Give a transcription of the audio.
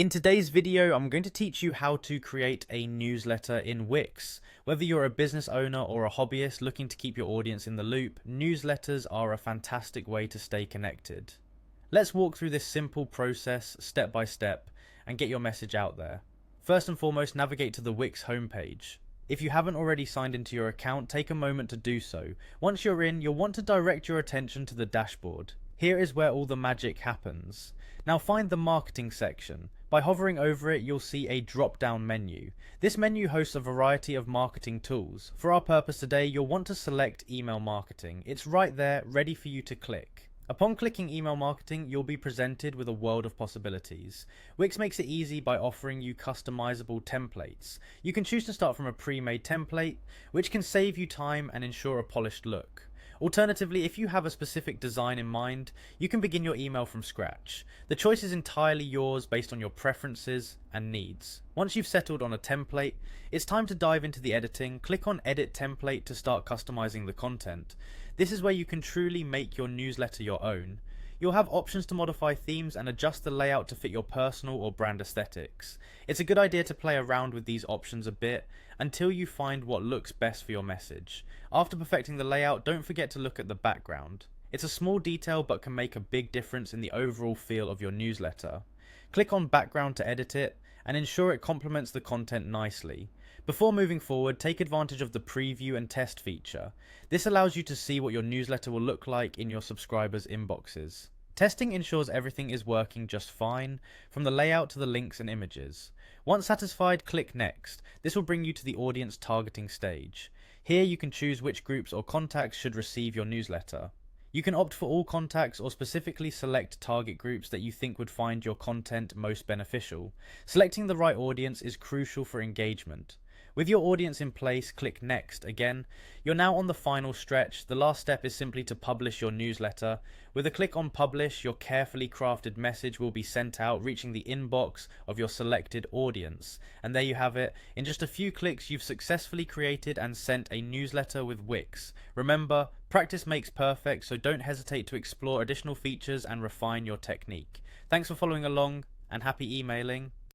In today's video, I'm going to teach you how to create a newsletter in Wix. Whether you're a business owner or a hobbyist looking to keep your audience in the loop, newsletters are a fantastic way to stay connected. Let's walk through this simple process step by step and get your message out there. First and foremost, navigate to the Wix homepage. If you haven't already signed into your account, take a moment to do so. Once you're in, you'll want to direct your attention to the dashboard. Here is where all the magic happens. Now find the marketing section. By hovering over it, you'll see a drop-down menu. This menu hosts a variety of marketing tools. For our purpose today, you'll want to select email marketing. It's right there, ready for you to click. Upon clicking email marketing, you'll be presented with a world of possibilities. Wix makes it easy by offering you customizable templates. You can choose to start from a pre-made template, which can save you time and ensure a polished look. Alternatively, if you have a specific design in mind, you can begin your email from scratch. The choice is entirely yours based on your preferences and needs. Once you've settled on a template, it's time to dive into the editing. Click on Edit Template to start customizing the content. This is where you can truly make your newsletter your own. You'll have options to modify themes and adjust the layout to fit your personal or brand aesthetics. It's a good idea to play around with these options a bit until you find what looks best for your message. After perfecting the layout, don't forget to look at the background. It's a small detail but can make a big difference in the overall feel of your newsletter. Click on Background to edit it and ensure it complements the content nicely. Before moving forward, take advantage of the preview and test feature. This allows you to see what your newsletter will look like in your subscribers' inboxes. Testing ensures everything is working just fine, from the layout to the links and images. Once satisfied, click Next. This will bring you to the audience targeting stage. Here you can choose which groups or contacts should receive your newsletter. You can opt for all contacts or specifically select target groups that you think would find your content most beneficial. Selecting the right audience is crucial for engagement. With your audience in place, click Next again. You're now on the final stretch. The last step is simply to publish your newsletter. With a click on Publish, your carefully crafted message will be sent out, reaching the inbox of your selected audience. And there you have it. In just a few clicks, you've successfully created and sent a newsletter with Wix. Remember, practice makes perfect, so don't hesitate to explore additional features and refine your technique. Thanks for following along, and happy emailing.